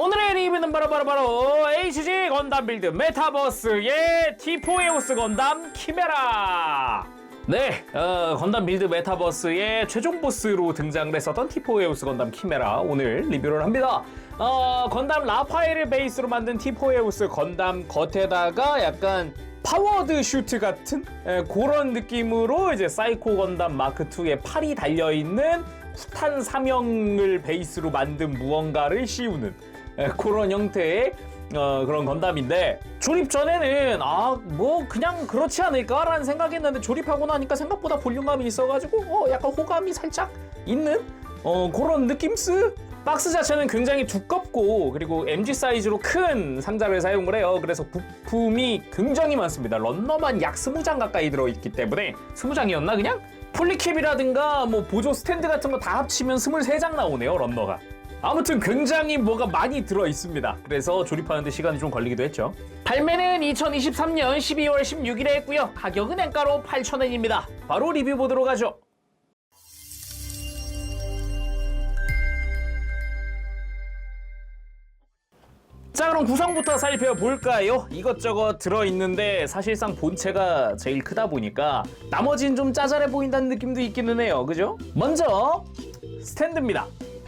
오늘의 리뷰는 바로 HG 건담 빌드 메타버스의 T4에오스 건담 키메라. 네, 건담 빌드 메타버스의 최종 보스로 등장을 했었던 T4에오스 건담 키메라 오늘 리뷰를 합니다. 건담 라파엘을 베이스로 만든 T4에오스 건담 겉에다가 약간 파워드 슈트 같은 그런 느낌으로 이제 사이코 건담 마크2의 팔이 달려있는 쿠탄 사명을 베이스로 만든 무언가를 씌우는 그런 형태의 그런 건담인데, 조립 전에는 뭐 그냥 그렇지 않을까라는 생각했는데 조립하고 나니까 생각보다 볼륨감이 있어가지고 약간 호감이 살짝 있는 그런 느낌스. 박스 자체는 굉장히 두껍고 그리고 MG 사이즈로 큰 상자를 사용을 해요. 그래서 부품이 굉장히 많습니다. 런너만 약 20장 가까이 들어있기 때문에 20장이었나 그냥? 폴리캡이라든가 뭐 보조 스탠드 같은 거 다 합치면 23장 나오네요, 런너가. 아무튼 굉장히 뭐가 많이 들어있습니다. 그래서 조립하는데 시간이 좀 걸리기도 했죠. 발매는 2023년 12월 16일에 했고요. 가격은 엔가로 8,000원입니다. 바로 리뷰 보도록 하죠. 자, 그럼 구성부터 살펴볼까요? 이것저것 들어있는데 사실상 본체가 제일 크다 보니까 나머지는 좀 짜잘해 보인다는 느낌도 있기는 해요. 그죠? 먼저 스탠드입니다.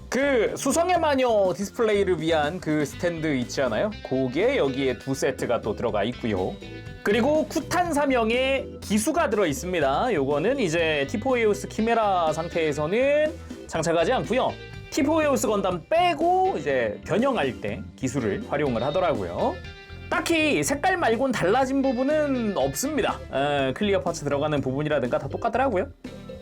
그 수성의 마녀 디스플레이를 위한 그 스탠드 있지 않아요? 그게 여기에 두 세트가 또 들어가 있고요. 그리고 쿠탄 사명의 기수가 들어있습니다. 요거는 이제 T4에오스 키메라 상태에서는 장착하지 않고요. T4에오스 건담 빼고 이제 변형할 때 기술을 활용을 하더라고요. 딱히 색깔 말곤 달라진 부분은 없습니다. 클리어 파츠 들어가는 부분이라든가 다 똑같더라고요.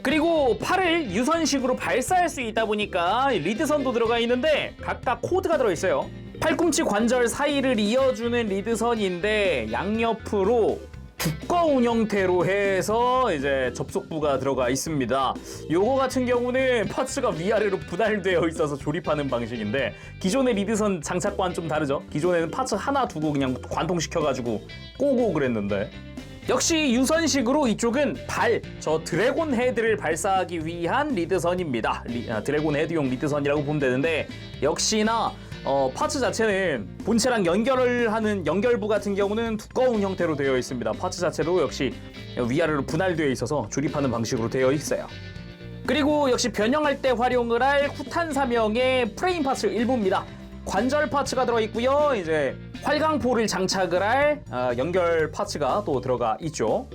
그리고 팔을 유선식으로 발사할 수 있다 보니까 리드선도 들어가 있는데 각각 코드가 들어있어요. 팔꿈치 관절 사이를 이어주는 리드선인데 양옆으로 두꺼운 형태로 해서 이제 접속부가 들어가 있습니다. 요거 같은 경우는 파츠가 위아래로 분할되어 있어서 조립하는 방식인데, 기존의 리드선 장착과는 좀 다르죠. 기존에는 파츠 하나 두고 그냥 관통시켜가지고 꼬고 그랬는데, 역시 유선식으로 이쪽은 저 드래곤 헤드를 발사하기 위한 리드선입니다. 드래곤 헤드용 리드선이라고 보면 되는데, 역시나 파츠 자체는 본체랑 연결을 하는 연결부 같은 경우는 두꺼운 형태로 되어 있습니다. 파츠 자체도 역시 위아래로 분할되어 있어서 조립하는 방식으로 되어 있어요. 그리고 역시 변형할 때 활용을 할 쿠탄 사명의 프레임 파츠 일부입니다. 관절 파츠가 들어있고요. 이제 활강포를 장착을 할 연결 파츠가 또 들어가 있죠.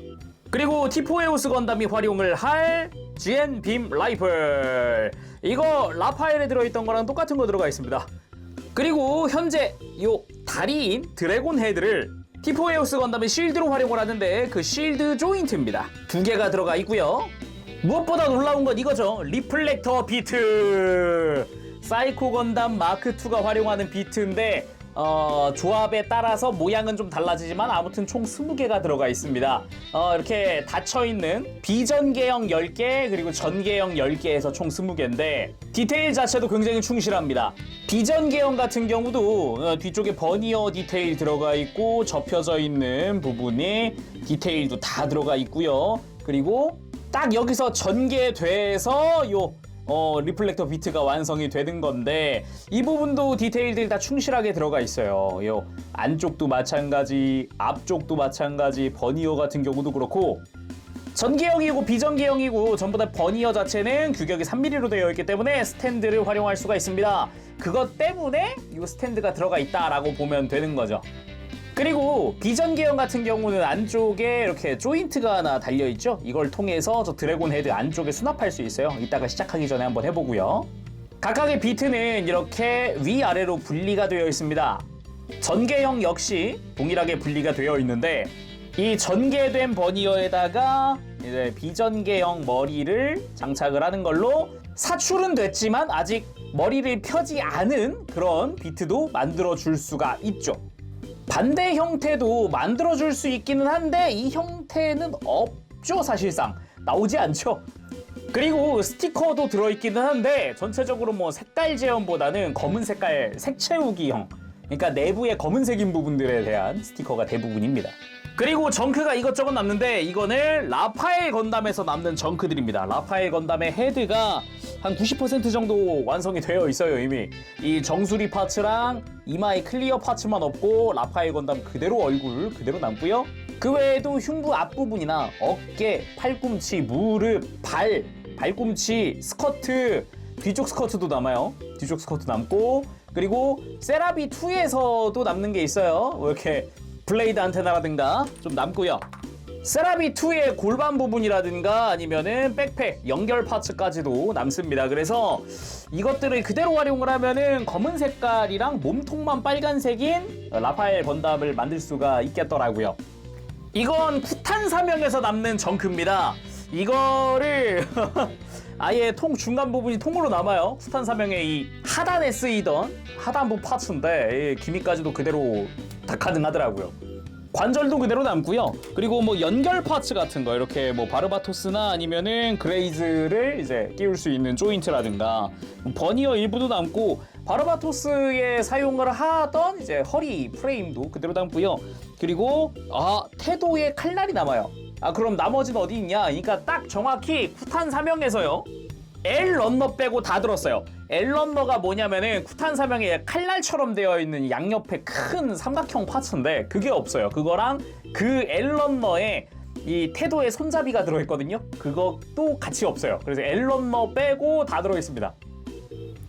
그리고 T4에오스 건담이 활용을 할 GN 빔 라이플, 이거 라파엘에 들어있던 거랑 똑같은 거 들어가 있습니다. 그리고 현재 요 다리인 드래곤 헤드를 T4에오스 건담의 실드로 활용을 하는데 그 실드 조인트입니다. 두 개가 들어가 있고요. 무엇보다 놀라운 건 이거죠. 리플렉터 비트. 사이코 건담 마크2가 활용하는 비트인데 조합에 따라서 모양은 좀 달라지지만 아무튼 총 20개가 들어가 있습니다. 이렇게 닫혀있는 비전개형 10개 그리고 전개형 10개에서 총 20개인데 디테일 자체도 굉장히 충실합니다. 비전개형 같은 경우도 뒤쪽에 버니어 디테일 들어가 있고 접혀져 있는 부분이 디테일도 다 들어가 있고요. 그리고 딱 여기서 전개돼서 리플렉터 비트가 완성이 되는 건데, 이 부분도 디테일들이 다 충실하게 들어가 있어요. 요 안쪽도 마찬가지, 앞쪽도 마찬가지, 버니어 같은 경우도 그렇고, 전개형이고 비전개형이고 전부 다 버니어 자체는 규격이 3mm로 되어 있기 때문에 스탠드를 활용할 수가 있습니다. 그것 때문에 이 스탠드가 들어가 있다라고 보면 되는 거죠. 그리고 비전개형 같은 경우는 안쪽에 이렇게 조인트가 하나 달려있죠. 이걸 통해서 저 드래곤 헤드 안쪽에 수납할 수 있어요. 이따가 시작하기 전에 한번 해보고요. 각각의 비트는 이렇게 위아래로 분리가 되어 있습니다. 전개형 역시 동일하게 분리가 되어 있는데, 이 전개된 버니어에다가 이제 비전개형 머리를 장착을 하는 걸로 사출은 됐지만 아직 머리를 펴지 않은 그런 비트도 만들어 줄 수가 있죠. 반대 형태도 만들어줄 수 있기는 한데 이 형태는 없죠. 사실상 나오지 않죠. 그리고 스티커도 들어있기는 한데 전체적으로 뭐 색깔 제형보다는 검은 색깔 색 채우기형, 그러니까 내부에 검은색인 부분들에 대한 스티커가 대부분입니다. 그리고 정크가 이것저것 남는데 이거는 라파엘 건담에서 남는 정크들입니다. 라파엘 건담의 헤드가 한 90% 정도 완성이 되어 있어요. 이미 이 정수리 파츠랑 이마에 클리어 파츠만 없고 라파엘 건담 그대로 얼굴 그대로 남고요. 그 외에도 흉부 앞부분이나 어깨, 팔꿈치, 무릎, 발꿈치, 스커트, 뒤쪽 스커트도 남아요. 뒤쪽 스커트 남고, 그리고 세라비2에서도 남는 게 있어요. 이렇게 블레이드 안테나라든가 좀 남고요. 세라비2의 골반 부분이라든가 아니면은 백팩, 연결 파츠까지도 남습니다. 그래서 이것들을 그대로 활용을 하면은 검은 색깔이랑 몸통만 빨간색인 라파엘 건담을 만들 수가 있겠더라고요. 이건 쿠탄 사명에서 남는 정크입니다. 이거를 아예 통 중간 부분이 통으로 남아요. 쿠탄 사명의 이 하단에 쓰이던 하단부 파츠인데 기미까지도 그대로 다 가능하더라고요. 관절도 그대로 남고요. 그리고 뭐 연결 파츠 같은 거 이렇게 뭐 바르바토스나 아니면은 그레이즈를 이제 끼울 수 있는 조인트라든가 버니어 일부도 남고, 바르바토스에 사용을 하던 이제 허리 프레임도 그대로 남고요. 그리고 태도의 칼날이 남아요. 그럼 나머지는 어디 있냐? 그러니까 딱 정확히 쿠탄 사명에서요, L 런너 빼고 다 들었어요. L 런너가 뭐냐면은 쿠탄 사명에 칼날처럼 되어 있는 양옆에 큰 삼각형 파츠인데 그게 없어요. 그거랑 그 L 런너에 이 태도의 손잡이가 들어있거든요. 그것도 같이 없어요. 그래서 L 런너 빼고 다 들어있습니다.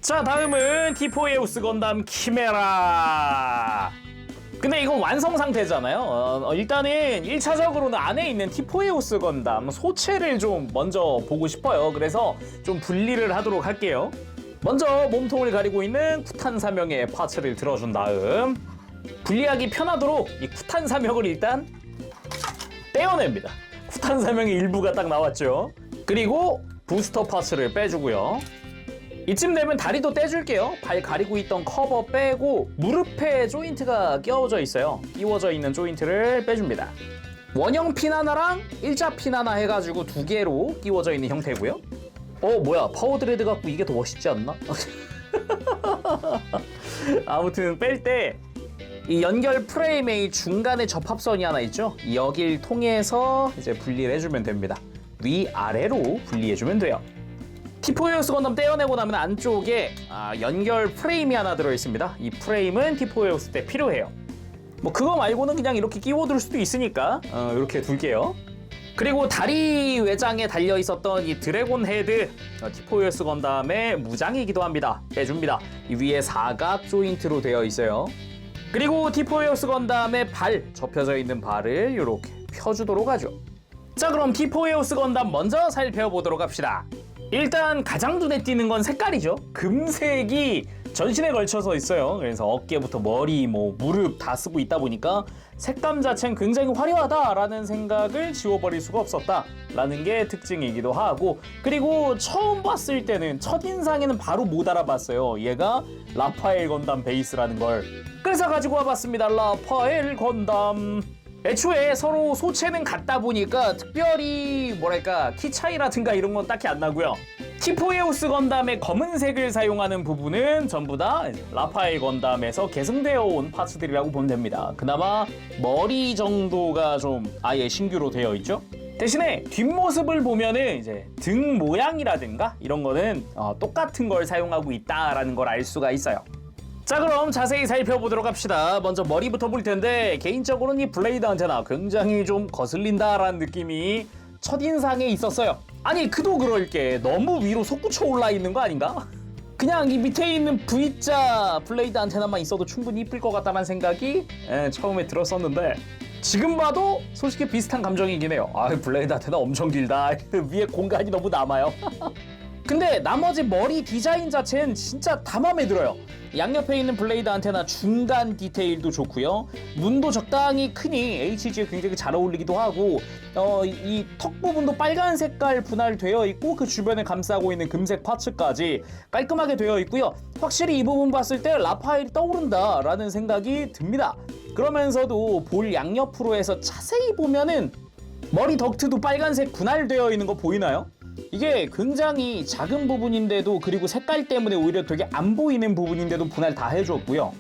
자, 다음은 티포에우스 건담 키메라. 근데 이건 완성 상태잖아요. 일단은 1차적으로는 안에 있는 티포에우스 건담 소체를 좀 먼저 보고 싶어요. 그래서 좀 분리를 하도록 할게요. 먼저 몸통을 가리고 있는 쿠탄 사명의 파츠를 들어준 다음 분리하기 편하도록 이 쿠탄 사명을 일단 떼어냅니다. 쿠탄 사명의 일부가 딱 나왔죠. 그리고 부스터 파츠를 빼주고요. 이쯤 되면 다리도 떼줄게요. 발 가리고 있던 커버 빼고 무릎에 조인트가 끼워져 있어요. 끼워져 있는 조인트를 빼줍니다. 원형 핀 하나랑 일자 핀 하나 해가지고 두 개로 끼워져 있는 형태고요. 뭐야, 파워드레드 갖고 이게 더 멋있지 않나? 아무튼 뺄 때 이 연결 프레임의 중간에 접합선이 하나 있죠. 여길 통해서 이제 분리를 해주면 됩니다. 위아래로 분리해주면 돼요. 티포에우스 건담 떼어내고 나면 안쪽에 연결 프레임이 하나 들어있습니다. 이 프레임은 티포에우스 때 필요해요. 뭐 그거 말고는 그냥 이렇게 끼워둘 수도 있으니까 이렇게 둘게요. 그리고 다리 외장에 달려있었던 이 드래곤 헤드, 티포에우스 건담의 무장이기도 합니다. 빼줍니다. 이 위에 사각 조인트로 되어 있어요. 그리고 티포에우스 건담의 발, 접혀져 있는 발을 이렇게 펴주도록 하죠. 자, 그럼 티포에우스 건담 먼저 살펴보도록 합시다. 일단 가장 눈에 띄는 건 색깔이죠. 금색이 전신에 걸쳐서 있어요. 그래서 어깨부터 머리, 무릎 다 쓰고 있다 보니까 색감 자체는 굉장히 화려하다라는 생각을 지워버릴 수가 없었다라는 게 특징이기도 하고, 그리고 처음 봤을 때는 첫인상에는 바로 못 알아봤어요. 얘가 라파엘 건담 베이스라는 걸. 그래서 가지고 와봤습니다. 라파엘 건담. 애초에 서로 소체는 같다 보니까 특별히 뭐랄까 키 차이라든가 이런 건 딱히 안 나고요. 티포에우스 건담의 검은색을 사용하는 부분은 전부 다 라파엘 건담에서 계승되어 온 파츠들이라고 보면 됩니다. 그나마 머리 정도가 좀 아예 신규로 되어 있죠. 대신에 뒷모습을 보면은 이제 등 모양이라든가 이런 거는 똑같은 걸 사용하고 있다라는 걸 알 수가 있어요. 자, 그럼 자세히 살펴보도록 합시다. 먼저 머리부터 볼 텐데 개인적으로는 이 블레이드 안테나 굉장히 좀 거슬린다라는 느낌이 첫인상에 있었어요. 아니, 그도 그럴 게 너무 위로 솟구쳐 올라 있는 거 아닌가? 그냥 이 밑에 있는 V자 블레이드 안테나만 있어도 충분히 이쁠 것 같다는 생각이 처음에 들었었는데 지금 봐도 솔직히 비슷한 감정이긴 해요. 블레이드 안테나 엄청 길다. 위에 공간이 너무 남아요. 근데 나머지 머리 디자인 자체는 진짜 다 마음에 들어요. 양옆에 있는 블레이드 안테나 중간 디테일도 좋고요. 눈도 적당히 크니 HG에 굉장히 잘 어울리기도 하고, 이 턱 부분도 빨간 색깔 분할되어 있고 그 주변에 감싸고 있는 금색 파츠까지 깔끔하게 되어 있고요. 확실히 이 부분 봤을 때 라파엘이 떠오른다라는 생각이 듭니다. 그러면서도 볼 양옆으로 해서 자세히 보면은 머리 덕트도 빨간색 분할되어 있는 거 보이나요? 이게 굉장히 작은 부분인데도, 그리고 색깔 때문에 오히려 되게 안 보이는 부분인데도 분할 다 해줬고요.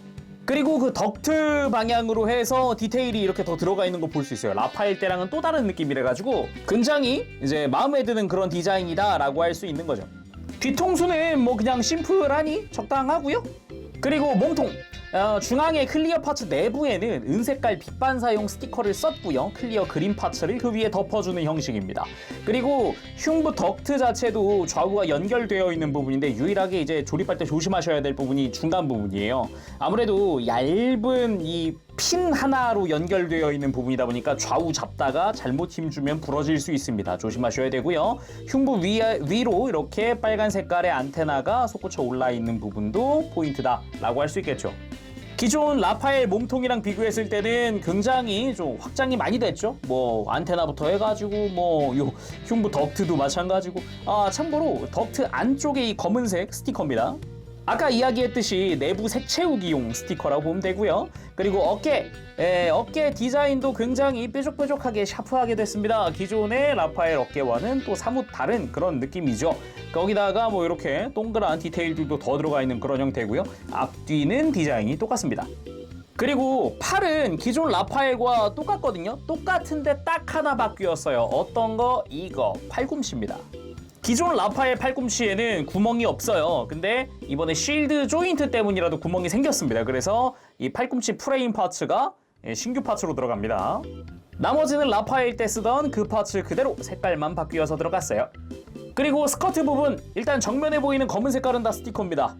그리고 그 덕트 방향으로 해서 디테일이 이렇게 더 들어가 있는 거 볼 수 있어요. 라파엘 때랑은 또 다른 느낌이래가지고 굉장히 이제 마음에 드는 그런 디자인이다라고 할 수 있는 거죠. 뒤통수는 뭐 그냥 심플하니 적당하고요. 그리고 몸통. 중앙의 클리어 파츠 내부에는 은색깔 빛반사용 스티커를 썼고요. 클리어 그린 파츠를 그 위에 덮어주는 형식입니다. 그리고 흉부 덕트 자체도 좌우가 연결되어 있는 부분인데 유일하게 이제 조립할 때 조심하셔야 될 부분이 중간 부분이에요. 아무래도 얇은 이 핀 하나로 연결되어 있는 부분이다 보니까 좌우 잡다가 잘못 힘주면 부러질 수 있습니다. 조심하셔야 되고요. 흉부 위로 이렇게 빨간 색깔의 안테나가 솟구쳐 올라 있는 부분도 포인트다라고 할 수 있겠죠. 기존 라파엘 몸통이랑 비교했을 때는 굉장히 좀 확장이 많이 됐죠. 뭐 안테나부터 해가지고 뭐 요 흉부 덕트도 마찬가지고. 참고로 덕트 안쪽에 이 검은색 스티커입니다. 아까 이야기했듯이 내부 색 채우기용 스티커라고 보면 되고요. 그리고 어깨 디자인도 굉장히 뾰족뾰족하게 샤프하게 됐습니다. 기존의 라파엘 어깨와는 또 사뭇 다른 그런 느낌이죠. 거기다가 뭐 이렇게 동그란 디테일들도 더 들어가 있는 그런 형태고요. 앞뒤는 디자인이 똑같습니다. 그리고 팔은 기존 라파엘과 똑같거든요. 똑같은데 딱 하나 바뀌었어요. 어떤 거? 이거 팔꿈치입니다. 기존 라파엘 팔꿈치에는 구멍이 없어요. 근데 이번에 쉴드 조인트 때문이라도 구멍이 생겼습니다. 그래서 이 팔꿈치 프레임 파츠가 신규 파츠로 들어갑니다. 나머지는 라파엘 때 쓰던 그 파츠 그대로 색깔만 바뀌어서 들어갔어요. 그리고 스커트 부분, 일단 정면에 보이는 검은 색깔은 다 스티커입니다.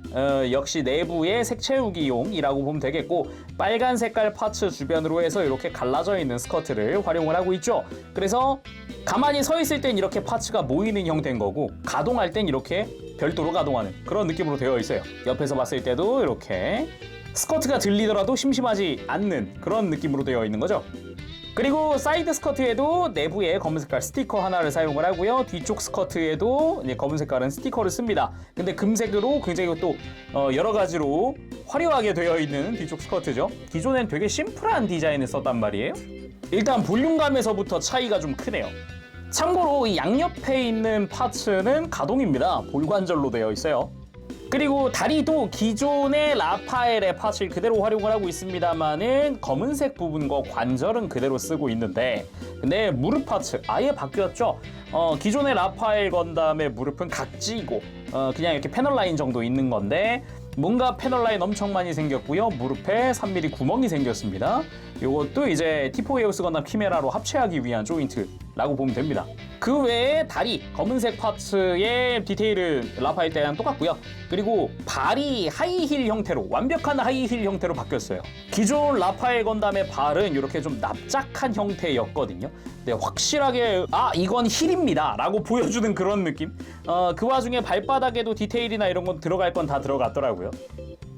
역시 내부의 색 채우기용이라고 보면 되겠고, 빨간 색깔 파츠 주변으로 해서 이렇게 갈라져 있는 스커트를 활용을 하고 있죠. 그래서 가만히 서 있을 땐 이렇게 파츠가 모이는 형태인 거고, 가동할 땐 이렇게 별도로 가동하는 그런 느낌으로 되어 있어요. 옆에서 봤을 때도 이렇게 스커트가 들리더라도 심심하지 않는 그런 느낌으로 되어 있는 거죠. 그리고 사이드 스커트에도 내부에 검은 색깔 스티커 하나를 사용을 하고요. 뒤쪽 스커트에도 검은 색깔은 스티커를 씁니다. 근데 금색으로 굉장히 또 여러 가지로 화려하게 되어 있는 뒤쪽 스커트죠. 기존엔 되게 심플한 디자인을 썼단 말이에요. 일단 볼륨감에서부터 차이가 좀 크네요. 참고로 이 양옆에 있는 파츠는 가동입니다. 볼관절로 되어 있어요. 그리고 다리도 기존의 라파엘의 파츠를 그대로 활용을 하고 있습니다만은 검은색 부분과 관절은 그대로 쓰고 있는데, 근데 무릎 파츠 아예 바뀌었죠. 기존의 라파엘 건담의 무릎은 각지고 그냥 이렇게 패널 라인 정도 있는 건데, 뭔가 패널 라인 엄청 많이 생겼고요. 무릎에 3mm 구멍이 생겼습니다. 이것도 이제 T4에오스 건담 키메라로 합체하기 위한 조인트라고 보면 됩니다. 그 외에 다리, 검은색 파츠의 디테일은 라파엘 때랑 똑같고요. 그리고 발이 하이힐 형태로, 완벽한 하이힐 형태로 바뀌었어요. 기존 라파엘 건담의 발은 이렇게 좀 납작한 형태였거든요. 근데 확실하게 이건 힐입니다 라고 보여주는 그런 느낌. 그 와중에 발바닥에도 디테일이나 이런 건 들어갈 건 다 들어갔더라고요.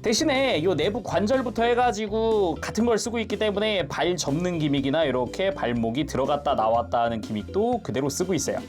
대신에 이 내부 관절부터 해가지고 같은 걸 쓰고 있기 때문에 발 접는 기믹이나 이렇게 발목이 들어갔다 나왔다 하는 기믹도 그대로 쓰고 있어요.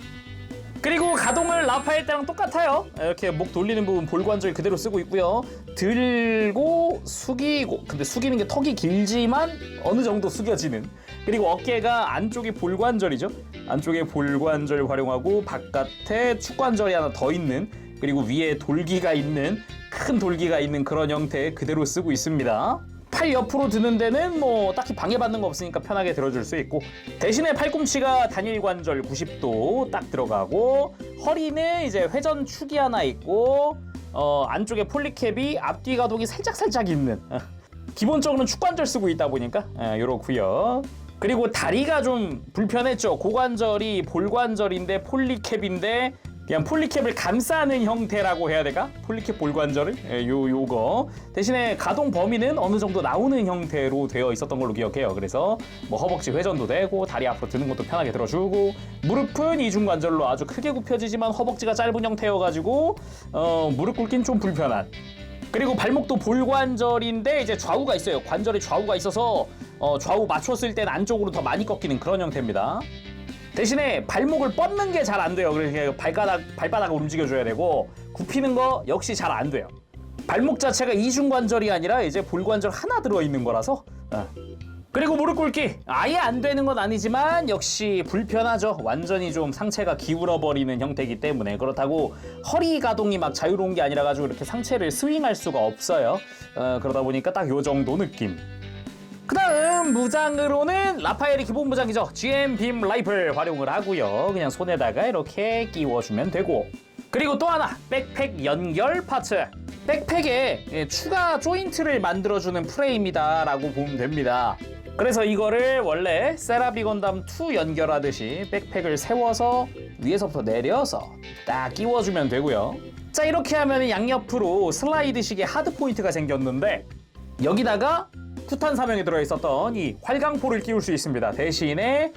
그리고 가동을 라파엘 때랑 똑같아요. 이렇게 목 돌리는 부분 볼관절 그대로 쓰고 있고요. 들고 숙이고, 근데 숙이는 게 턱이 길지만 어느 정도 숙여지는. 그리고 어깨가 안쪽이 볼관절이죠. 안쪽에 볼관절 활용하고 바깥에 축관절이 하나 더 있는, 그리고 위에 돌기가 있는, 큰 돌기가 있는 그런 형태 그대로 쓰고 있습니다. 팔 옆으로 드는 데는 뭐 딱히 방해받는 거 없으니까 편하게 들어줄 수 있고, 대신에 팔꿈치가 단일 관절 90도 딱 들어가고, 허리는 이제 회전축이 하나 있고, 안쪽에 폴리캡이 앞뒤 가동이 살짝 있는, 기본적으로는 축관절 쓰고 있다 보니까 요렇고요. 그리고 다리가 좀 불편했죠. 고관절이 볼관절인데 폴리캡인데 그냥 폴리캡을 감싸는 형태라고 해야 될까? 폴리캡 볼관절을 요거 대신에 가동 범위는 어느 정도 나오는 형태로 되어 있었던 걸로 기억해요. 그래서 뭐 허벅지 회전도 되고 다리 앞으로 드는 것도 편하게 들어주고, 무릎은 이중관절로 아주 크게 굽혀지지만 허벅지가 짧은 형태여가지고 무릎 꿇긴 좀 불편한. 그리고 발목도 볼관절인데 이제 좌우가 있어요. 관절에 좌우가 있어서 좌우 맞췄을 땐 안쪽으로 더 많이 꺾이는 그런 형태입니다. 대신에 발목을 뻗는 게 잘 안 돼요. 그래서 발바닥을 움직여줘야 되고, 굽히는 거 역시 잘 안 돼요. 발목 자체가 이중관절이 아니라 이제 볼관절 하나 들어있는 거라서 그리고 무릎 꿇기 아예 안 되는 건 아니지만 역시 불편하죠. 완전히 좀 상체가 기울어 버리는 형태이기 때문에. 그렇다고 허리 가동이 막 자유로운 게 아니라 가지고 이렇게 상체를 스윙할 수가 없어요. 그러다 보니까 딱 요 정도 느낌. 그 다음 무장으로는 라파엘이 기본 무장이죠. GM 빔 라이플 활용을 하고요. 그냥 손에다가 이렇게 끼워주면 되고, 그리고 또 하나 백팩 연결 파츠. 백팩에 추가 조인트를 만들어주는 프레임이다 라고 보면 됩니다. 그래서 이거를 원래 세라비 건담 2 연결하듯이 백팩을 세워서 위에서부터 내려서 딱 끼워주면 되고요. 자, 이렇게 하면 양옆으로 슬라이드식의 하드 포인트가 생겼는데, 여기다가 쿠탄 사명에 들어있었던 이 활강포를 끼울 수 있습니다. 대신에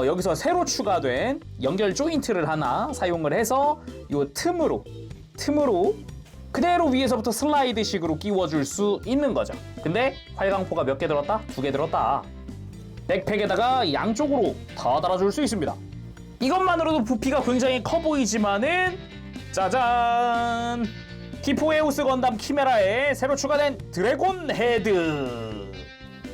여기서 새로 추가된 연결 조인트를 하나 사용을 해서 이 틈으로 그대로 위에서부터 슬라이드식으로 끼워줄 수 있는 거죠. 근데 활강포가 몇 개 들었다? 2개 들었다. 백팩에다가 양쪽으로 다 달아줄 수 있습니다. 이것만으로도 부피가 굉장히 커 보이지만은 짜잔! 티포에우스 건담 키메라에 새로 추가된 드래곤 헤드.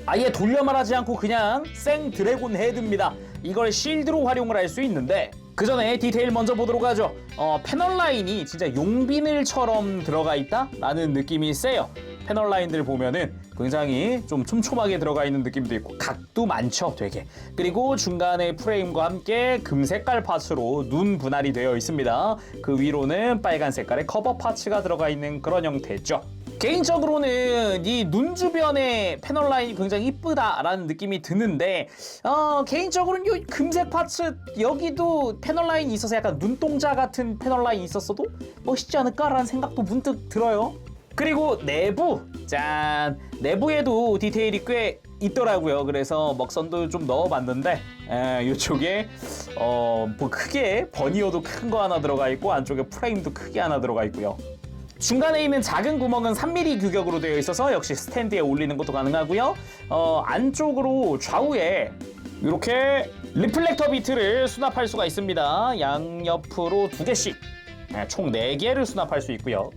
아예 돌려 말하지 않고 그냥 생 드래곤 헤드입니다. 이걸 실드로 활용을 할 수 있는데, 그 전에 디테일 먼저 보도록 하죠. 패널 라인이 진짜 용비늘처럼 들어가 있다라는 느낌이 세요. 패널 라인들 보면은 굉장히 좀 촘촘하게 들어가 있는 느낌도 있고 각도 많죠, 되게. 그리고 중간에 프레임과 함께 금 색깔 파츠로 눈 분할이 되어 있습니다. 그 위로는 빨간 색깔의 커버 파츠가 들어가 있는 그런 형태죠. 개인적으로는 이 눈 주변의 패널 라인이 굉장히 이쁘다라는 느낌이 드는데, 개인적으로는 이 금색 파츠 여기도 패널 라인이 있어서 약간 눈동자 같은 패널 라인이 있었어도 멋있지 않을까라는 생각도 문득 들어요. 그리고 내부, 짠! 내부에도 디테일이 꽤 있더라고요. 그래서 먹선도 좀 넣어봤는데, 이쪽에 뭐 크게 버니어도 큰 거 하나 들어가 있고, 안쪽에 프레임도 크게 하나 들어가 있고요. 중간에 있는 작은 구멍은 3mm 규격으로 되어 있어서 역시 스탠드에 올리는 것도 가능하고요. 안쪽으로 좌우에 이렇게 리플렉터 비트를 수납할 수가 있습니다. 양옆으로 2개씩, 총 4개를 수납할 수 있고요.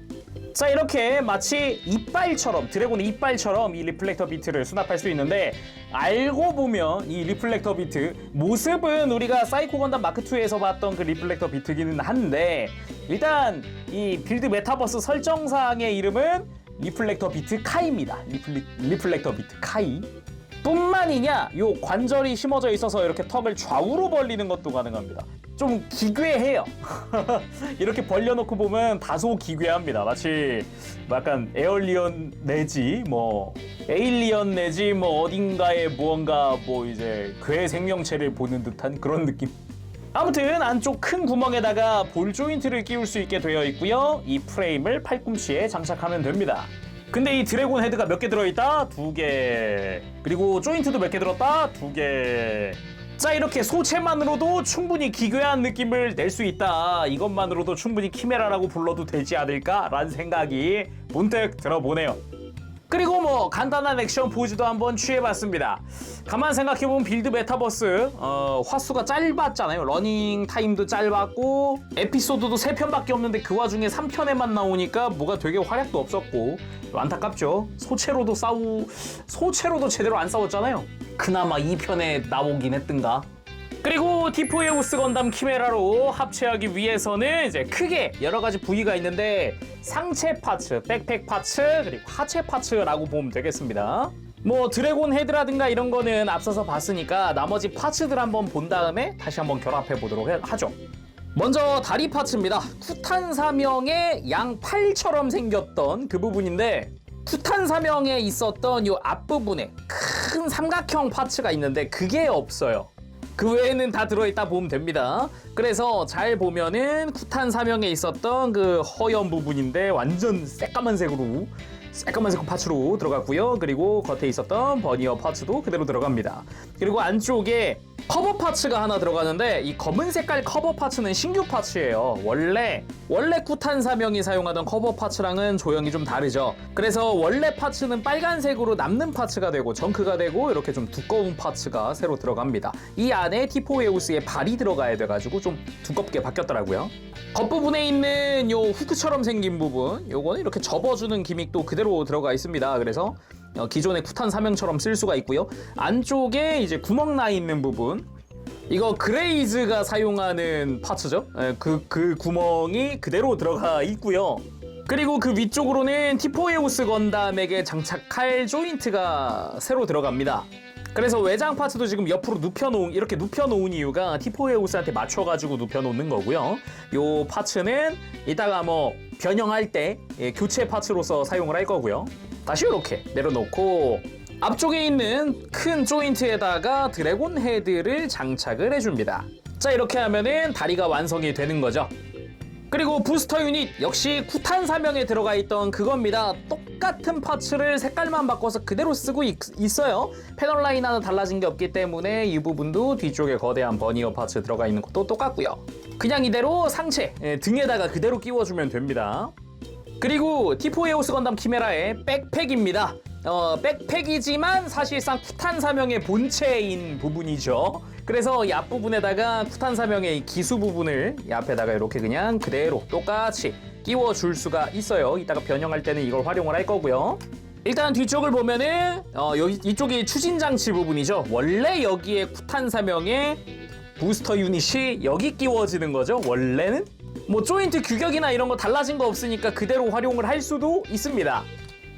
자, 이렇게 마치 이빨처럼, 드래곤의 이빨처럼 이 리플렉터 비트를 수납할 수 있는데, 알고 보면 이 리플렉터 비트 모습은 우리가 사이코 건담 마크2에서 봤던 그 리플렉터 비트기는 한데, 일단 이 빌드 메타버스 설정상의 이름은 리플렉터 비트 카이입니다. 리플렉터 비트 카이. 뿐만이냐, 요 관절이 심어져 있어서 이렇게 턱을 좌우로 벌리는 것도 가능합니다. 좀 기괴해요. 이렇게 벌려놓고 보면 다소 기괴합니다. 마치 약간 에얼리언 내지 뭐 에일리언 내지 뭐 어딘가에 무언가 뭐 이제 괴 생명체를 보는 듯한 그런 느낌. 아무튼 안쪽 큰 구멍에다가 볼 조인트를 끼울 수 있게 되어 있고요. 이 프레임을 팔꿈치에 장착하면 됩니다. 근데 이 드래곤 헤드가 몇 개 들어있다? 2개. 그리고 조인트도 몇 개 들었다? 2개. 자, 이렇게 소체만으로도 충분히 기괴한 느낌을 낼 수 있다. 이것만으로도 충분히 키메라라고 불러도 되지 않을까라는 생각이 문득 들어보네요. 그리고 뭐 간단한 액션 포즈도 한번 취해봤습니다. 가만 생각해보면 빌드 메타버스 화수가 짧았잖아요. 러닝 타임도 짧았고 에피소드도 3편밖에 없는데 그 와중에 3편에만 나오니까 뭐가 되게 활약도 없었고 안타깝죠. 소체로도 제대로 안 싸웠잖아요. 그나마 2편에 나오긴 했던가. 그리고 티포에우스 건담 키메라로 합체하기 위해서는 이제 크게 여러 가지 부위가 있는데, 상체 파츠, 백팩 파츠, 그리고 하체 파츠라고 보면 되겠습니다. 뭐 드래곤 헤드라든가 이런 거는 앞서서 봤으니까 나머지 파츠들 한번 본 다음에 다시 한번 결합해 보도록 하죠. 먼저 다리 파츠입니다. 쿠탄 사명의 양팔처럼 생겼던 그 부분인데, 쿠탄 사명에 있었던 이 앞부분에 큰 삼각형 파츠가 있는데 그게 없어요. 그 외에는 다 들어있다 보면 됩니다. 그래서 잘 보면은 쿠탄 사명에 있었던 그 허연 부분인데 완전 새까만색 파츠로 들어갔고요. 그리고 겉에 있었던 버니어 파츠도 그대로 들어갑니다. 그리고 안쪽에 커버 파츠가 하나 들어가는데, 이 검은 색깔 커버 파츠는 신규 파츠예요. 원래 쿠탄 사명이 사용하던 커버 파츠랑은 조형이 좀 다르죠. 그래서 원래 파츠는 빨간색으로 남는 파츠가 되고 정크가 되고 이렇게 좀 두꺼운 파츠가 새로 들어갑니다. 이 안에 티포에우스의 발이 들어가야 돼가지고 좀 두껍게 바뀌었더라고요. 겉부분에 있는 요 후크처럼 생긴 부분, 요거는 이렇게 접어주는 기믹도 그대로 들어가 있습니다. 그래서 기존의 쿠탄 사명처럼 쓸 수가 있고요. 안쪽에 이제 구멍 나 있는 부분, 이거 그레이즈가 사용하는 파츠죠. 그 구멍이 그대로 들어가 있고요. 그리고 그 위쪽으로는 티포에우스 건담에게 장착할 조인트가 새로 들어갑니다. 그래서 외장 파츠도 지금 옆으로 이렇게 눕혀놓은 이유가 티포에우스한테 맞춰가지고 눕혀놓는 거고요. 요 파츠는 이따가 뭐 변형할 때 교체 파츠로서 사용을 할 거고요. 다시 이렇게 내려놓고 앞쪽에 있는 큰 조인트에다가 드래곤 헤드를 장착을 해줍니다. 자, 이렇게 하면은 다리가 완성이 되는 거죠. 그리고 부스터 유닛 역시 쿠탄 사명에 들어가 있던 그겁니다. 똑같은 파츠를 색깔만 바꿔서 그대로 쓰고 있어요. 패널 라인 하나 달라진 게 없기 때문에 이 부분도 뒤쪽에 거대한 버니어 파츠 들어가 있는 것도 똑같고요. 그냥 이대로 상체 등에다가 그대로 끼워주면 됩니다. 그리고 티포에오스 건담 키메라의 백팩입니다. 백팩이지만 사실상 쿠탄 사명의 본체인 부분이죠. 그래서 이 앞부분에다가 쿠탄 사명의 기수 부분을 이 앞에다가 이렇게 그냥 그대로 똑같이 끼워줄 수가 있어요. 이따가 변형할 때는 이걸 활용을 할 거고요. 일단 뒤쪽을 보면은 이쪽이 추진 장치 부분이죠. 원래 여기에 쿠탄 사명의 부스터 유닛이 여기 끼워지는 거죠. 원래는 뭐 조인트 규격이나 이런 거 달라진 거 없으니까 그대로 활용을 할 수도 있습니다.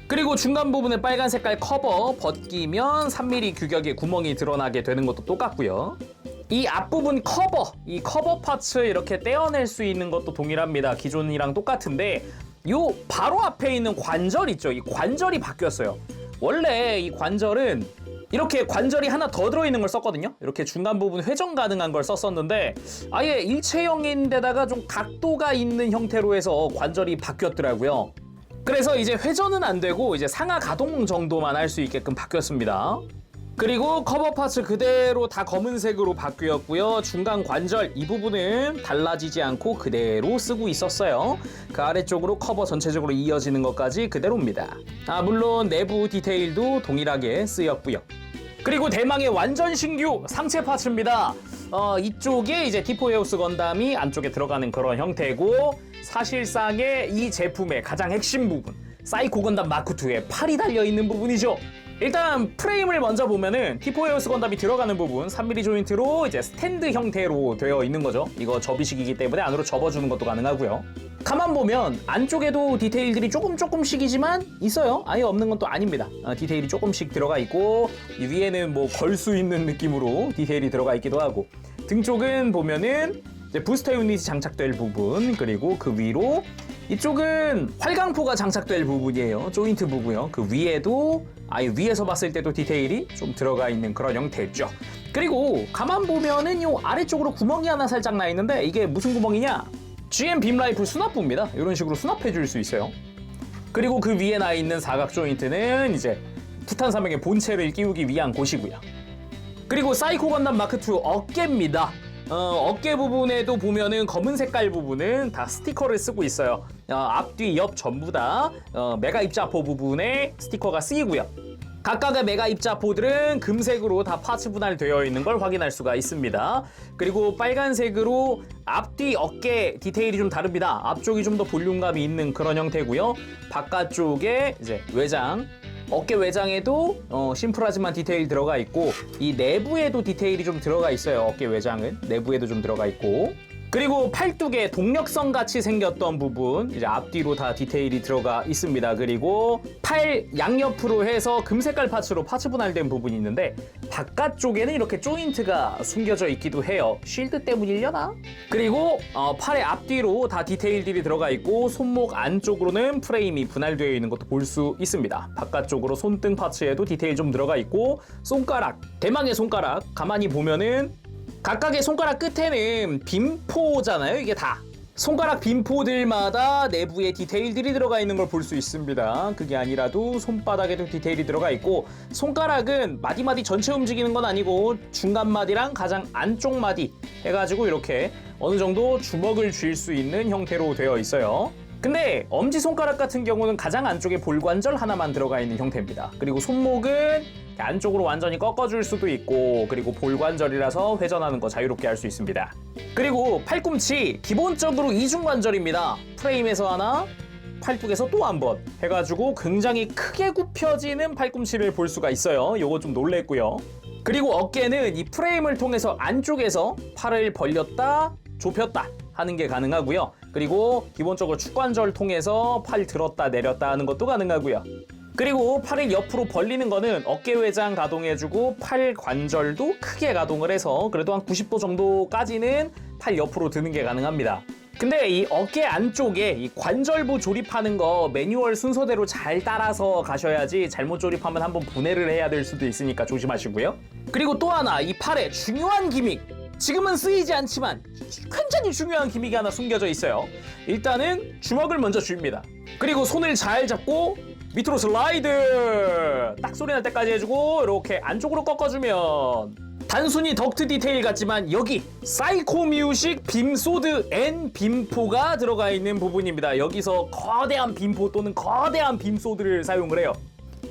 그리고 중간 부분에 빨간 색깔 커버 벗기면 3mm 규격의 구멍이 드러나게 되는 것도 똑같고요. 이 앞부분 이 커버 파츠 이렇게 떼어낼 수 있는 것도 동일합니다. 기존이랑 똑같은데 요 바로 앞에 있는 관절 있죠. 이 관절이 바뀌었어요. 원래 이 관절은 이렇게 관절이 하나 더 들어있는 걸 썼거든요. 이렇게 중간 부분 회전 가능한 걸 썼었는데 아예 일체형인데다가 좀 각도가 있는 형태로 해서 관절이 바뀌었더라고요. 그래서 이제 회전은 안 되고 이제 상하 가동 정도만 할 수 있게끔 바뀌었습니다. 그리고 커버 파츠 그대로 다 검은색으로 바뀌었고요. 중간 관절 이 부분은 달라지지 않고 그대로 쓰고 있었어요. 그 아래쪽으로 커버 전체적으로 이어지는 것까지 그대로입니다. 물론 내부 디테일도 동일하게 쓰였고요. 그리고 대망의 완전 신규 상체 파츠입니다. 이쪽에 이제 티포에우스 건담이 안쪽에 들어가는 그런 형태고, 사실상의 이 제품의 가장 핵심 부분, 사이코 건담 마크2에 팔이 달려있는 부분이죠. 일단 프레임을 먼저 보면은 티포에우스 건담이 들어가는 부분 3mm 조인트로 이제 스탠드 형태로 되어 있는 거죠. 이거 접이식이기 때문에 안으로 접어주는 것도 가능하고요. 가만 보면 안쪽에도 디테일들이 조금씩이지만 있어요. 아예 없는 건 또 아닙니다. 디테일이 조금씩 들어가 있고, 이 위에는 뭐 걸 수 있는 느낌으로 디테일이 들어가 있기도 하고, 등 쪽은 보면은 이제 부스터 유닛이 장착될 부분, 그리고 그 위로 이쪽은 활강포가 장착될 부분이에요. 조인트 부분이요. 그 위에도 아예 위에서 봤을 때도 디테일이 좀 들어가 있는 그런 형태죠. 그리고 가만 보면은 요 아래쪽으로 구멍이 하나 살짝 나 있는데, 이게 무슨 구멍이냐? GM 빔 라이플 수납부입니다. 이런 식으로 수납해 줄 수 있어요. 그리고 그 위에 나 있는 사각 조인트는 이제 쿠탄 사명의 본체를 끼우기 위한 곳이고요. 그리고 사이코 건담 마크2 어깨입니다. 어깨 부분에도 보면은 검은 색깔 부분은 다 스티커를 쓰고 있어요. 앞뒤 옆 전부 다 메가 입자포 부분에 스티커가 쓰이고요. 각각의 메가 입자포들은 금색으로 다 파츠 분할되어 있는 걸 확인할 수가 있습니다. 그리고 빨간색으로 앞뒤 어깨 디테일이 좀 다릅니다. 앞쪽이 좀 더 볼륨감이 있는 그런 형태고요. 바깥쪽에 이제 외장, 어깨 외장에도 심플하지만 디테일 들어가 있고, 이 내부에도 디테일이 좀 들어가 있어요. 어깨 외장은 내부에도 좀 들어가 있고, 그리고 팔뚝에 동력선 같이 생겼던 부분 이제 앞뒤로 다 디테일이 들어가 있습니다. 그리고 팔 양옆으로 해서 금색깔 파츠로 파츠 분할된 부분이 있는데, 바깥쪽에는 이렇게 조인트가 숨겨져 있기도 해요. 쉴드 때문이려나? 그리고 팔의 앞뒤로 다 디테일들이 들어가 있고, 손목 안쪽으로는 프레임이 분할되어 있는 것도 볼 수 있습니다. 바깥쪽으로 손등 파츠에도 디테일 좀 들어가 있고, 손가락, 대망의 손가락 가만히 보면은 각각의 손가락 끝에는 빔포잖아요. 이게 다 손가락 빔포들마다 내부에 디테일들이 들어가 있는 걸 볼 수 있습니다. 그게 아니라도 손바닥에도 디테일이 들어가 있고, 손가락은 마디마디 전체 움직이는 건 아니고 중간 마디랑 가장 안쪽 마디 해가지고 이렇게 어느 정도 주먹을 쥘 수 있는 형태로 되어 있어요. 근데 엄지손가락 같은 경우는 가장 안쪽에 볼관절 하나만 들어가 있는 형태입니다. 그리고 손목은 안쪽으로 완전히 꺾어줄 수도 있고, 그리고 볼관절이라서 회전하는 거 자유롭게 할 수 있습니다. 그리고 팔꿈치 기본적으로 이중관절입니다. 프레임에서 하나, 팔뚝에서 또 한 번 해가지고 굉장히 크게 굽혀지는 팔꿈치를 볼 수가 있어요. 요거 좀 놀랬고요. 그리고 어깨는 이 프레임을 통해서 안쪽에서 팔을 벌렸다 좁혔다 하는 게 가능하고요. 그리고 기본적으로 축관절 통해서 팔 들었다 내렸다 하는 것도 가능하고요. 그리고 팔을 옆으로 벌리는 거는 어깨 외장 가동해주고 팔 관절도 크게 가동을 해서 그래도 한 90도 정도까지는 팔 옆으로 드는 게 가능합니다. 근데 이 어깨 안쪽에 이 관절부 조립하는 거 매뉴얼 순서대로 잘 따라서 가셔야지 잘못 조립하면 한번 분해를 해야 될 수도 있으니까 조심하시고요. 그리고 또 하나 이 팔에 중요한 기믹, 지금은 쓰이지 않지만 굉장히 중요한 기믹이 하나 숨겨져 있어요. 일단은 주먹을 먼저 줍니다. 그리고 손을 잘 잡고 밑으로 슬라이드 딱 소리 날 때까지 해주고 이렇게 안쪽으로 꺾어주면 단순히 덕트 디테일 같지만 여기 사이코뮤식 빔소드 N 빔포가 들어가 있는 부분입니다. 여기서 거대한 빔포 또는 거대한 빔소드를 사용을 해요.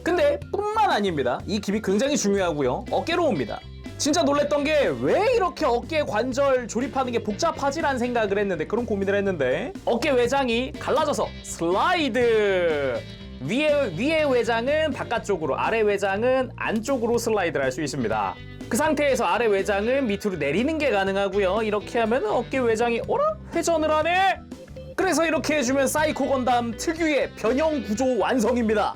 근데 뿐만 아닙니다. 이 기믹 굉장히 중요하고요. 어깨로 옵니다. 진짜 놀랬던 게 왜 이렇게 어깨 관절 조립하는 게 복잡하지라는 생각을 했는데 그런 고민을 했는데 어깨 외장이 갈라져서 슬라이드 위에 외장은 바깥쪽으로 아래 외장은 안쪽으로 슬라이드를 할 수 있습니다. 그 상태에서 아래 외장은 밑으로 내리는 게 가능하고요. 이렇게 하면 어깨 외장이 어라? 회전을 하네? 그래서 이렇게 해주면 사이코 건담 특유의 변형 구조 완성입니다.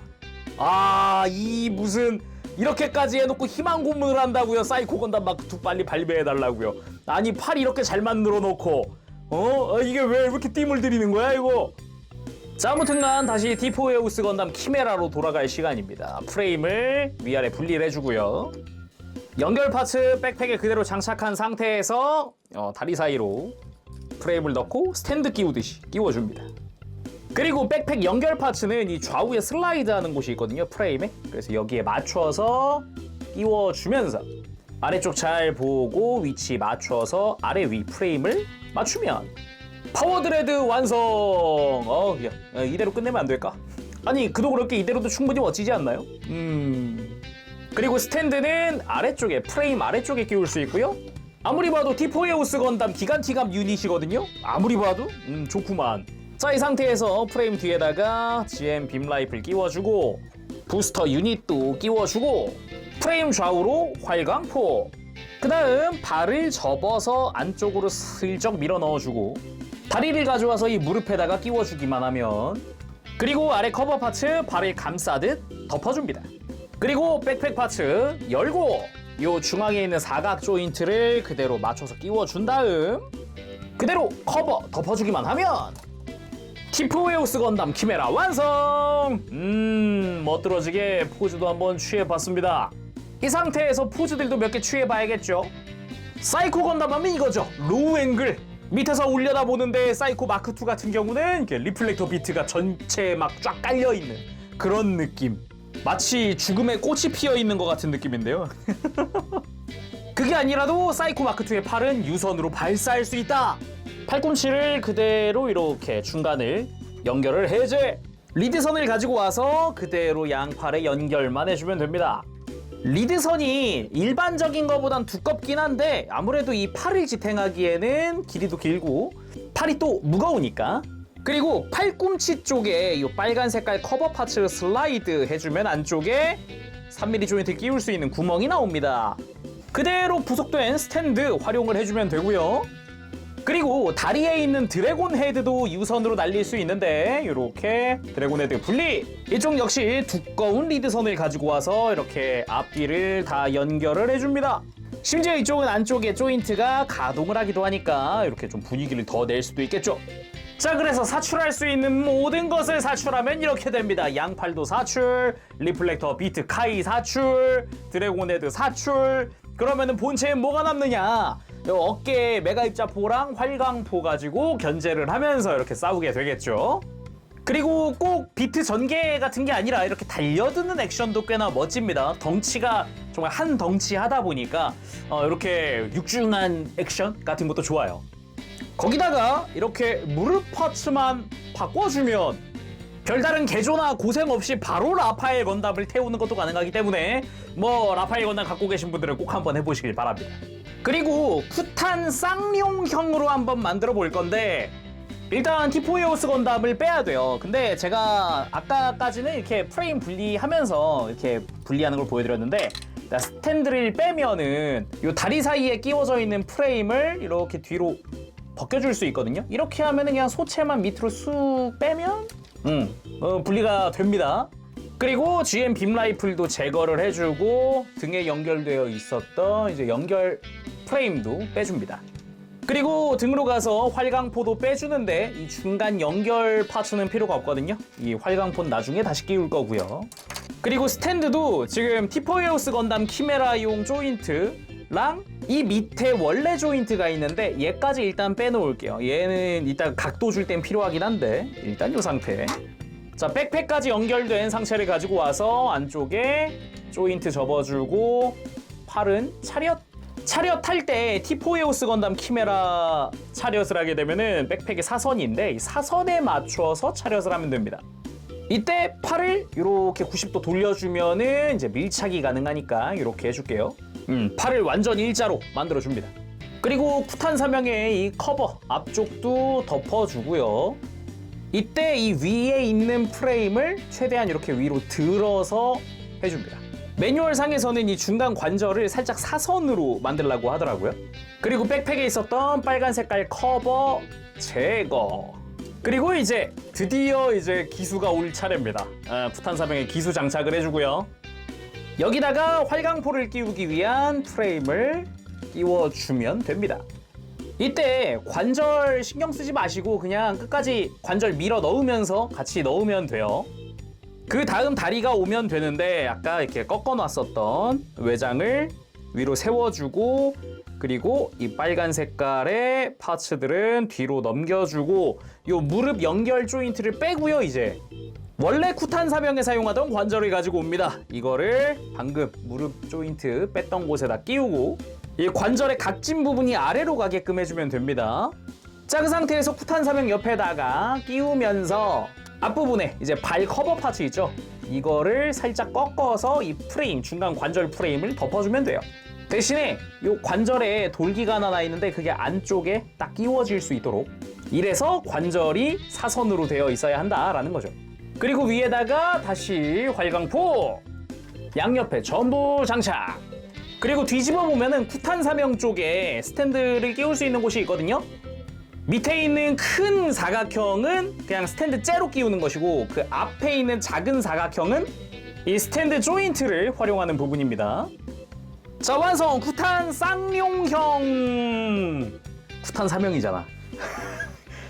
아, 이 무슨 이렇게까지 해놓고 희망 고문을 한다고요. 사이코 건담 마크 2 빨리 발매해달라고요. 아니 팔 이렇게 잘 만들어 놓고 이게 왜 이렇게 띠물 들이는 거야 이거? 자, 아무튼간 다시 디포에우스 건담 키메라로 돌아갈 시간입니다. 프레임을 위아래 분리를 해주고요. 연결 파츠 백팩에 그대로 장착한 상태에서 다리 사이로 프레임을 넣고 스탠드 끼우듯이 끼워줍니다. 그리고 백팩 연결 파츠는 이 좌우에 슬라이드하는 곳이 있거든요. 프레임에. 그래서 여기에 맞춰서 끼워주면서 아래쪽 잘 보고 위치 맞춰서 아래 위 프레임을 맞추면 파워드레드 완성! 야, 이대로 끝내면 안 될까? 아니 그도 그렇게 이대로도 충분히 멋지지 않나요? 그리고 스탠드는 아래쪽에 프레임 아래쪽에 끼울 수 있고요. 아무리 봐도 디포에우스 건담 기간티감 유닛이거든요. 아무리 봐도 좋구만. 자, 이 상태에서 프레임 뒤에다가 GM 빔 라이플 끼워주고 부스터 유닛도 끼워주고 프레임 좌우로 활강포, 그 다음 발을 접어서 안쪽으로 슬쩍 밀어 넣어주고 다리를 가져와서 이 무릎에다가 끼워주기만 하면 그리고 아래 커버 파츠 발을 감싸듯 덮어줍니다. 그리고 백팩 파츠 열고 요 중앙에 있는 사각 조인트를 그대로 맞춰서 끼워준 다음 그대로 커버 덮어주기만 하면 디포에우스 건담 키메라 완성! 멋들어지게 포즈도 한번 취해봤습니다. 이 상태에서 포즈들도 몇 개 취해봐야겠죠? 사이코 건담 하면 이거죠. 로우 앵글. 밑에서 올려다 보는데 사이코 마크2 같은 경우는 이렇게 리플렉터 비트가 전체에 막 쫙 깔려있는 그런 느낌. 마치 죽음의 꽃이 피어있는 것 같은 느낌인데요. 그게 아니라도 사이코 마크2의 팔은 유선으로 발사할 수 있다. 팔꿈치를 그대로 이렇게 중간을 연결을 해제. 리드선을 가지고 와서 그대로 양팔에 연결만 해주면 됩니다. 리드선이 일반적인 것보단 두껍긴 한데 아무래도 이 팔을 지탱하기에는 길이도 길고 팔이 또 무거우니까. 그리고 팔꿈치 쪽에 이 빨간 색깔 커버 파츠를 슬라이드 해주면 안쪽에 3mm 조인트 끼울 수 있는 구멍이 나옵니다. 그대로 부속된 스탠드 활용을 해주면 되고요. 그리고 다리에 있는 드래곤 헤드도 유선으로 날릴 수 있는데 이렇게 드래곤 헤드 분리! 이쪽 역시 두꺼운 리드선을 가지고 와서 이렇게 앞뒤를 다 연결을 해줍니다. 심지어 이쪽은 안쪽에 조인트가 가동을 하기도 하니까 이렇게 좀 분위기를 더 낼 수도 있겠죠. 자, 그래서 사출할 수 있는 모든 것을 사출하면 이렇게 됩니다. 양팔도 사출, 리플렉터 비트 카이 사출, 드래곤 헤드 사출. 그러면은 본체에 뭐가 남느냐? 어깨에 메가 입자포랑 활강포 가지고 견제를 하면서 이렇게 싸우게 되겠죠. 그리고 꼭 비트 전개 같은 게 아니라 이렇게 달려드는 액션도 꽤나 멋집니다. 덩치가 정말 한 덩치 하다 보니까 이렇게 육중한 액션 같은 것도 좋아요. 거기다가 이렇게 무릎 파츠만 바꿔주면 별다른 개조나 고생 없이 바로 라파엘 건담을 태우는 것도 가능하기 때문에 라파엘 건담 갖고 계신 분들은 꼭 한번 해보시길 바랍니다. 그리고 푸탄 쌍용형으로 한번 만들어 볼 건데 일단 티포에오스 건담을 빼야 돼요. 근데 제가 아까까지는 이렇게 프레임 분리하면서 이렇게 분리하는 걸 보여드렸는데 스탠드를 빼면은 이 다리 사이에 끼워져 있는 프레임을 이렇게 뒤로 벗겨줄 수 있거든요. 이렇게 하면은 그냥 소체만 밑으로 쑥 빼면 분리가 됩니다. 그리고 GM 빔 라이플도 제거를 해주고 등에 연결되어 있었던 이제 연결 프레임도 빼줍니다. 그리고 등으로 가서 활강포도 빼주는데 이 중간 연결 파츠는 필요가 없거든요. 이 활강포는 나중에 다시 끼울 거고요. 그리고 스탠드도 지금 티포에오스 건담 키메라용 조인트랑 이 밑에 원래 조인트가 있는데 얘까지 일단 빼놓을게요. 얘는 일단 각도 줄 땐 필요하긴 한데 일단 이 상태. 자, 백팩까지 연결된 상체를 가지고 와서 안쪽에 조인트 접어주고 팔은 차렷 탈 때 티포에오스 건담 키메라 차렷을 하게 되면은 백팩이 사선인데 이 사선에 맞춰서 차렷을 하면 됩니다. 이때 팔을 이렇게 90도 돌려주면은 이제 밀착이 가능하니까 이렇게 해줄게요. 팔을 완전 일자로 만들어줍니다. 그리고 쿠탄 사명의 이 커버 앞쪽도 덮어주고요. 이때 이 위에 있는 프레임을 최대한 이렇게 위로 들어서 해줍니다. 매뉴얼 상에서는 이 중간 관절을 살짝 사선으로 만들려고 하더라고요. 그리고 백팩에 있었던 빨간 색깔 커버 제거. 그리고 이제 드디어 이제 기수가 올 차례입니다. 쿠탄 사명에 기수 장착을 해주고요. 여기다가 활강포를 끼우기 위한 프레임을 끼워주면 됩니다. 이때 관절 신경 쓰지 마시고 그냥 끝까지 관절 밀어 넣으면서 같이 넣으면 돼요. 그 다음 다리가 오면 되는데 아까 이렇게 꺾어 놨었던 외장을 위로 세워주고 그리고 이 빨간 색깔의 파츠들은 뒤로 넘겨주고 요 무릎 연결 조인트를 빼고요. 이제 원래 쿠탄 사명에 사용하던 관절을 가지고 옵니다. 이거를 방금 무릎 조인트 뺐던 곳에다 끼우고 이 관절의 각진 부분이 아래로 가게끔 해주면 됩니다. 자, 그 상태에서 쿠탄 사명 옆에다가 끼우면서 앞부분에 이제 발 커버 파츠 있죠? 이거를 살짝 꺾어서 이 프레임, 중간 관절 프레임을 덮어주면 돼요. 대신에 이 관절에 돌기가 하나 있는데 그게 안쪽에 딱 끼워질 수 있도록 이래서 관절이 사선으로 되어 있어야 한다라는 거죠. 그리고 위에다가 다시 활강포 양옆에 전부 장착. 그리고 뒤집어 보면은 쿠탄 사명 쪽에 스탠드를 끼울 수 있는 곳이 있거든요. 밑에 있는 큰 사각형은 그냥 스탠드 째로 끼우는 것이고 그 앞에 있는 작은 사각형은 이 스탠드 조인트를 활용하는 부분입니다. 자, 완성! 쿠탄 쌍용형! 쿠탄 3형이잖아.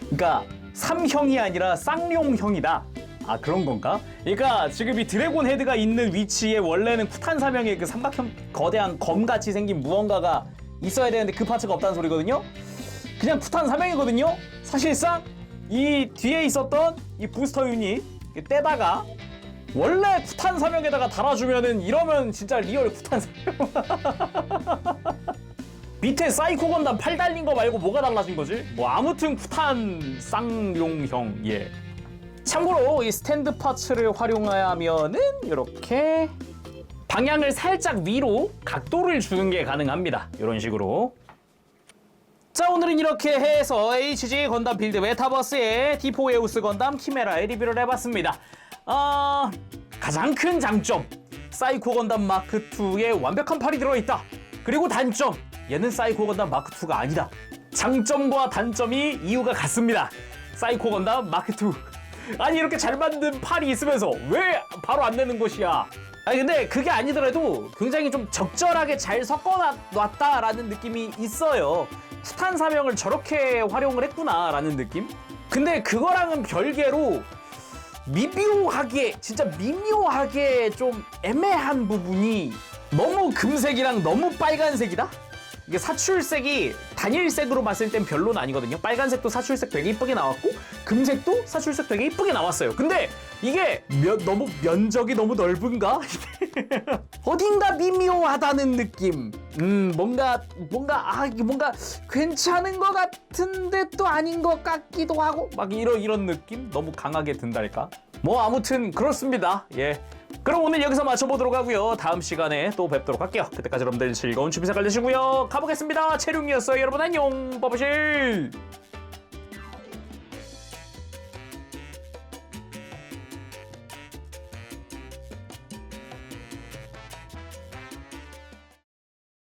그러니까 3형이 아니라 쌍용형이다. 아, 그런 건가? 그러니까 지금 이 드래곤 헤드가 있는 위치에 원래는 쿠탄 3형의 그 삼각형 거대한 검같이 생긴 무언가가 있어야 되는데 그 파츠가 없다는 소리거든요? 그냥 쿠탄 3형이거든요? 사실상 이 뒤에 있었던 이 부스터 유닛 떼다가 원래 쿠탄 3형에다가 달아주면은 이러면 진짜 리얼 쿠탄 3형. 밑에 사이코 건담 팔 달린 거 말고 뭐가 달라진 거지? 뭐 아무튼 쿠탄 쌍용형. 예. 참고로 이 스탠드 파츠를 활용하면은 이렇게 방향을 살짝 위로 각도를 주는 게 가능합니다. 이런 식으로. 자, 오늘은 이렇게 해서 HG 건담 빌드 메타버스의 티포에우스 건담 키메라의 리뷰를 해봤습니다. 가장 큰 장점, 사이코 건담 마크2에 완벽한 팔이 들어있다. 그리고 단점, 얘는 사이코 건담 마크2가 아니다. 장점과 단점이 이유가 같습니다. 사이코 건담 마크2. 아니, 이렇게 잘 만든 팔이 있으면서 왜 바로 안 내는 것이야? 아니, 근데 그게 아니더라도 굉장히 좀 적절하게 잘 섞어놨다라는 느낌이 있어요. 쿠탄 사명을 저렇게 활용을 했구나라는 느낌? 근데 그거랑은 별개로 미묘하게, 진짜 미묘하게 좀 애매한 부분이 너무 금색이랑 너무 빨간색이다? 이게 사출색이 단일색으로 봤을 땐 별로는 아니거든요. 빨간색도 사출색 되게 이쁘게 나왔고 금색도 사출색 되게 이쁘게 나왔어요. 근데 이게 너무 면적이 너무 넓은가? 어딘가 미묘하다는 느낌. 뭔가 이게 뭔가 괜찮은 것 같은데 또 아닌 것 같기도 하고 막 이런 느낌 너무 강하게 든달까? 뭐 아무튼 그렇습니다. 예. 그럼 오늘 여기서 마쳐보도록 하고요. 다음 시간에 또 뵙도록 할게요. 그때까지 여러분들 즐거운 취미 생활 되시고요. 가보겠습니다. 채룡이었어요. 여러분 안녕. 빠바실.